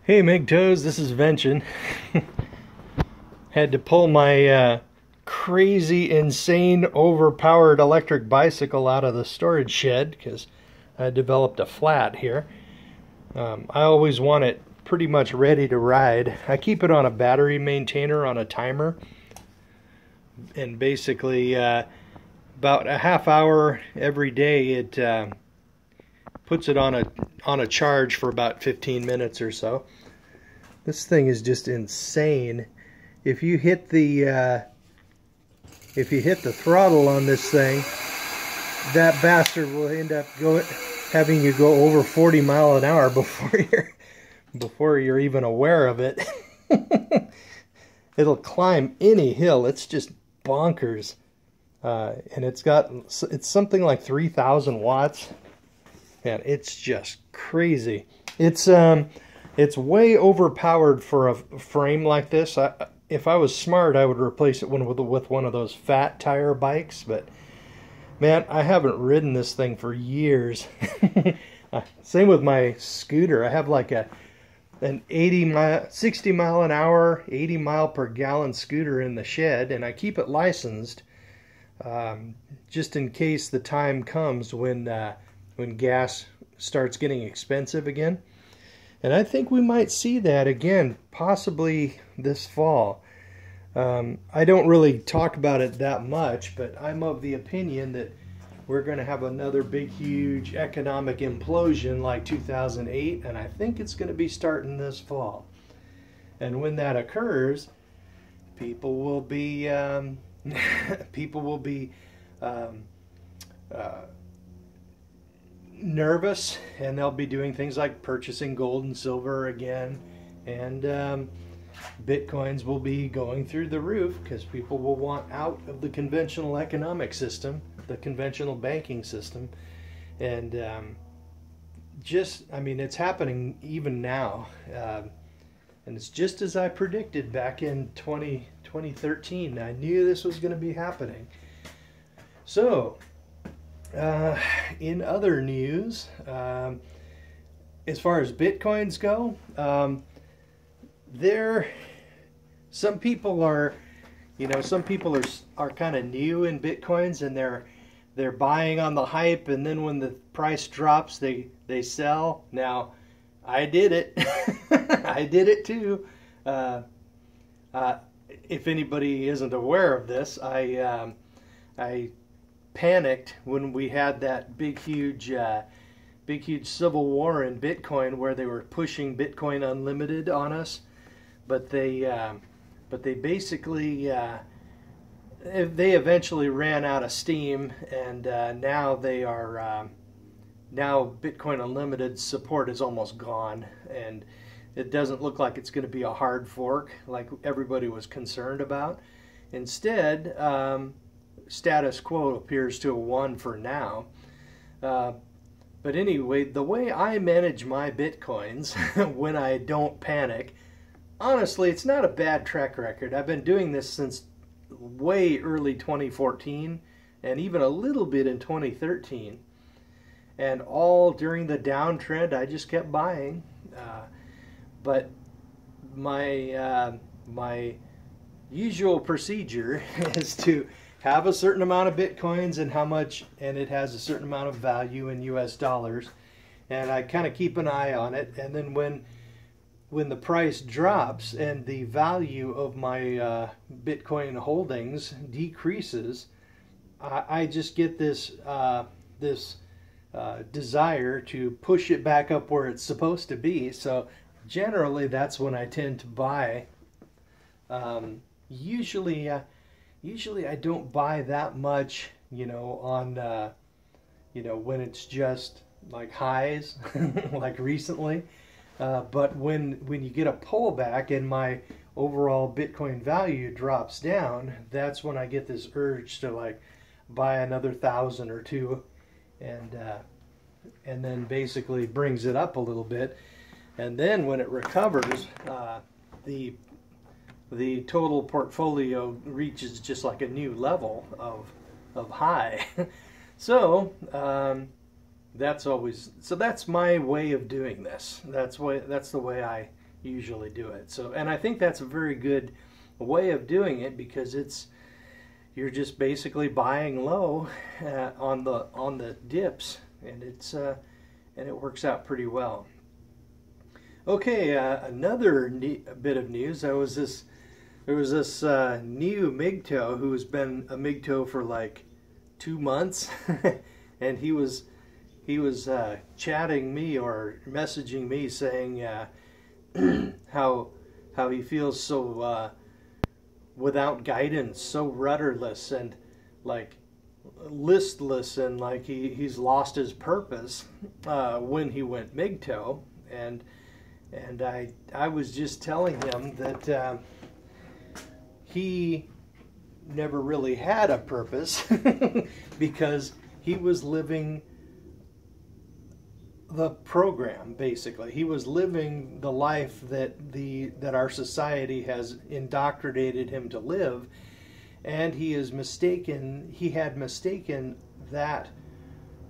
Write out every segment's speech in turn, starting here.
Hey MGTOWs, this is Vention. Had to pull my crazy, insane, overpowered electric bicycle out of the storage shed because I developed a flat here. I always want it pretty much ready to ride. I keep it on a battery maintainer on a timer, and basically about a half hour every day it puts it on a charge for about 15 minutes or so. This thing is just insane. If you hit the throttle on this thing, that bastard will end up having you go over 40 miles an hour before you're even aware of it. It'll climb any hill. It's just bonkers. And it's something like 3,000 watts. And it's just crazy. It's way overpowered for a frame like this. If I was smart, I would replace it with one of those fat tire bikes. But man, I haven't ridden this thing for years. Same with my scooter. I have like an 60 mile an hour, 80 mile per gallon scooter in the shed, and I keep it licensed just in case the time comes when gas starts getting expensive again. And I think we might see that again, possibly this fall. I don't really talk about it that much, but I'm of the opinion that we're going to have another big, huge economic implosion like 2008, and I think it's going to be starting this fall. And when that occurs, people will be nervous, and they'll be doing things like purchasing gold and silver again, and bitcoins will be going through the roof because people will want out of the conventional economic system, the conventional banking system. And I mean, it's happening even now, and it's just as I predicted back in 2013. I knew this was going to be happening. So in other news, as far as bitcoins go, some people are kind of new in bitcoins, and they're buying on the hype, and then when the price drops, they sell. Now, I did it. I did it too. If anybody isn't aware of this, I panicked when we had that big huge civil war in Bitcoin, where they were pushing Bitcoin Unlimited on us, but they basically they eventually ran out of steam, and now Bitcoin Unlimited support is almost gone, and it doesn't look like it's going to be a hard fork like everybody was concerned about. Instead, status quo appears to have won for now. But anyway, the way I manage my bitcoins when I don't panic, honestly, it's not a bad track record. I've been doing this since way early 2014, and even a little bit in 2013. And all during the downtrend, I just kept buying. But my usual procedure is to have a certain amount of bitcoins and it has a certain amount of value in US dollars, and I kind of keep an eye on it. And then when the price drops and the value of my Bitcoin holdings decreases, I just get this desire to push it back up where it's supposed to be. So generally, that's when I tend to buy. Usually I don't buy that much, on, when it's just like highs, like recently. But when you get a pullback and my overall Bitcoin value drops down, that's when I get this urge to like buy another 1,000 or two, and then basically brings it up a little bit. And then when it recovers, the total portfolio reaches just like a new level of high. So that's my way of doing this. That's the way I usually do it. So, and I think that's a very good way of doing it, because you're just basically buying low on the dips, and it works out pretty well. Okay, another bit of news. There was this new MGTOW who has been a MGTOW for like 2 months, and he was chatting me or messaging me saying how he feels so without guidance, so rudderless and like listless, and like he's lost his purpose when he went MGTOW, and I was just telling him that he never really had a purpose because he was living the program. Basically, he was living the life that our society has indoctrinated him to live, and he had mistaken that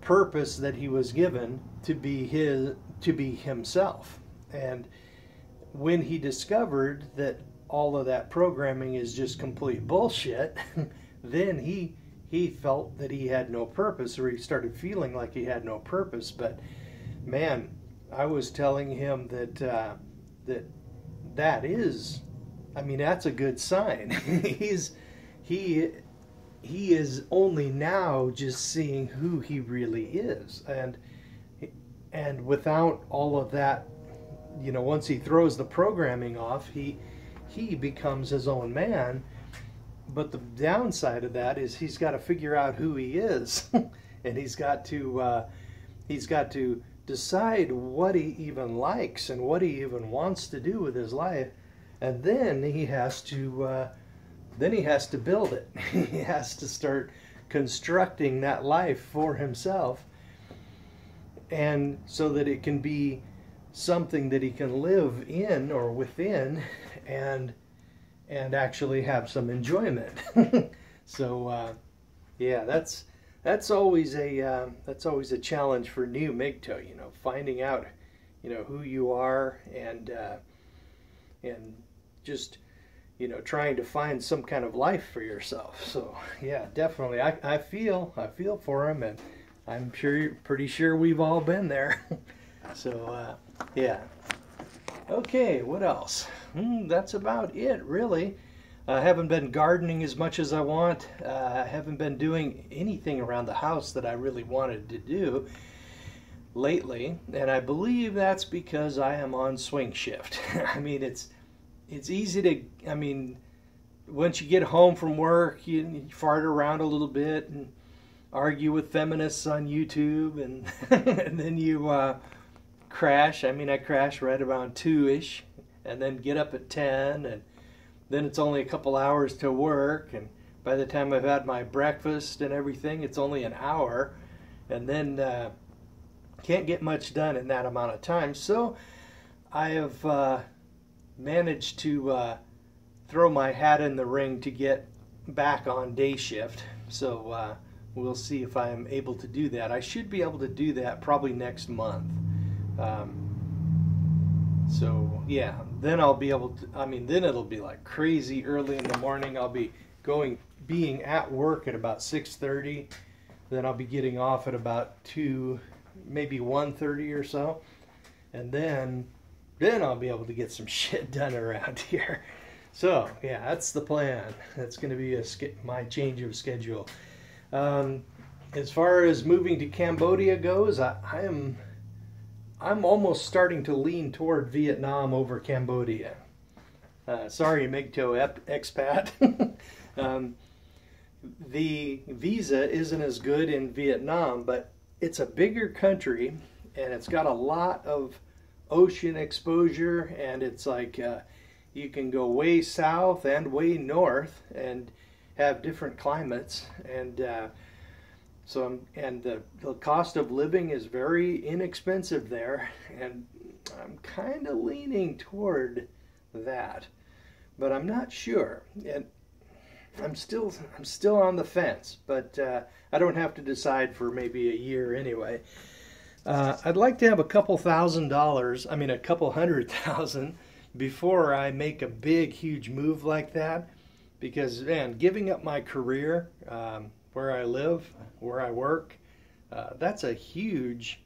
purpose that he was given to be himself. And when he discovered that all of that programming is just complete bullshit, then he felt that he had no purpose, or he started feeling like he had no purpose. But man, I was telling him that that is, I mean, that's a good sign. He is only now just seeing who he really is, and without all of that, you know, once he throws the programming off, he becomes his own man. But the downside of that is he's got to figure out who he is, and he's got to decide what he even likes and what he even wants to do with his life, and then he has to build it. He has to start constructing that life for himself, and so that it can be something that he can live in or within, and actually have some enjoyment. So yeah, that's always a challenge for new MGTOW, you know, finding out, you know, who you are, and just, you know, trying to find some kind of life for yourself. So yeah, definitely, I feel for him, and I'm pretty sure we've all been there. So yeah. Okay, what else? That's about it, really. I haven't been gardening as much as I want. I haven't been doing anything around the house that I really wanted to do lately, and I believe that's because I am on swing shift. I mean, it's easy to, I mean, once you get home from work, you fart around a little bit and argue with feminists on YouTube, and and then you crash. I mean, I crash right around 2-ish, and then get up at 10, and then it's only a couple hours to work, and by the time I've had my breakfast and everything, it's only an hour, and then can't get much done in that amount of time. So I have managed to throw my hat in the ring to get back on day shift. So we'll see if I'm able to do that. I should be able to do that probably next month. So yeah, then I'll be able to, I mean, then it'll be like crazy early in the morning. I'll be being at work at about 6:30. Then I'll be getting off at about 2, maybe 1:30 or so. And then I'll be able to get some shit done around here. So yeah, that's the plan. That's going to be my change of schedule. As far as moving to Cambodia goes, I'm almost starting to lean toward Vietnam over Cambodia. Sorry, MGTOW expat. The visa isn't as good in Vietnam, but it's a bigger country, and it's got a lot of ocean exposure, and it's like you can go way south and way north and have different climates, and the cost of living is very inexpensive there, and I'm kind of leaning toward that, but I'm not sure, and I'm still on the fence, but I don't have to decide for maybe a year anyway. I'd like to have a couple $1,000, I mean a couple $100,000, before I make a big, huge move like that, because, man, giving up my career, where I live, where I work, that's a huge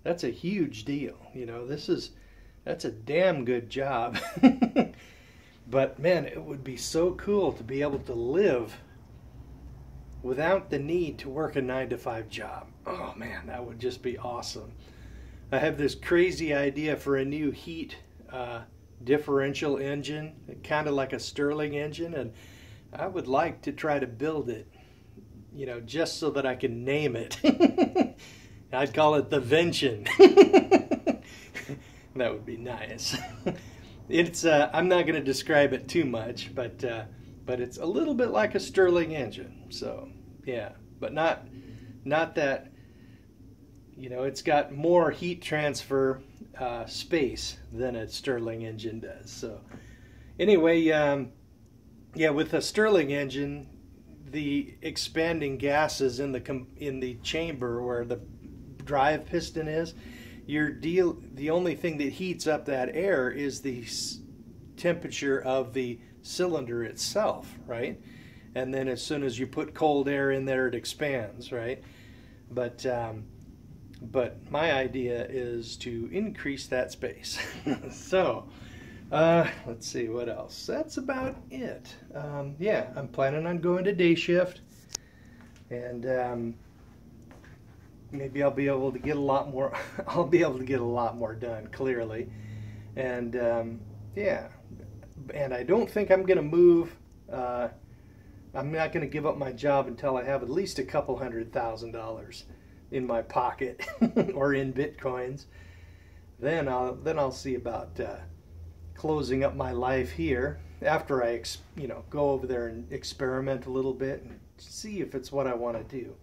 deal. You know, that's a damn good job. But man, it would be so cool to be able to live without the need to work a 9-to-5 job. Oh man, that would just be awesome. I have this crazy idea for a new heat differential engine, kind of like a Stirling engine, and I would like to try to build it, you know, just so that I can name it. I'd call it the Vention. That would be nice. It's I'm not going to describe it too much, but it's a little bit like a Stirling engine. So yeah, but not that, you know, it's got more heat transfer space than a Stirling engine does. So anyway, yeah, with a Stirling engine, the expanding gases in the chamber where the drive piston is, the only thing that heats up that air is the temperature of the cylinder itself, right? And then as soon as you put cold air in there, it expands, right? But my idea is to increase that space. So let's see what else. That's about it. Yeah, I'm planning on going to day shift, and maybe I'll be able to get a lot more. I'll be able to get a lot more done, clearly, and yeah. And I don't think I'm going to move. I'm not going to give up my job until I have at least a couple $100,000 in my pocket or in bitcoins. Then I'll see about closing up my life here after I go over there and experiment a little bit and see if it's what I want to do.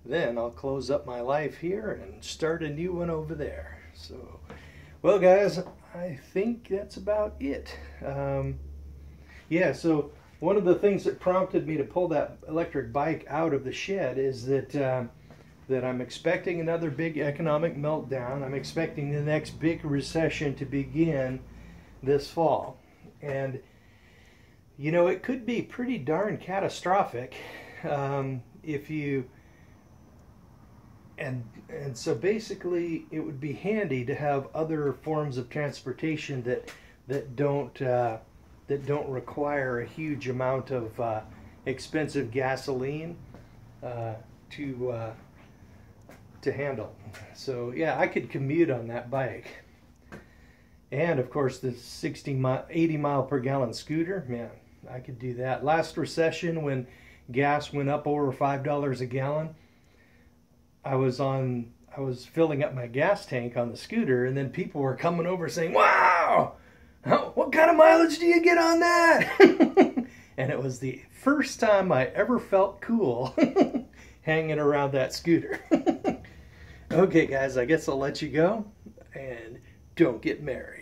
Then I'll close up my life here and start a new one over there. So, well, guys, I think that's about it. Yeah, so one of the things that prompted me to pull that electric bike out of the shed is that I'm expecting another big economic meltdown. I'm expecting the next big recession to begin this fall. And, you know, it could be pretty darn catastrophic if you... And so basically it would be handy to have other forms of transportation that don't require a huge amount of expensive gasoline to handle. So yeah, I could commute on that bike. And of course the 80 mile per gallon scooter, man, I could do that. Last recession, when gas went up over $5 a gallon, I was filling up my gas tank on the scooter, and then people were coming over saying, "Wow, what kind of mileage do you get on that?" And it was the first time I ever felt cool hanging around that scooter. Okay, guys, I guess I'll let you go, and don't get married.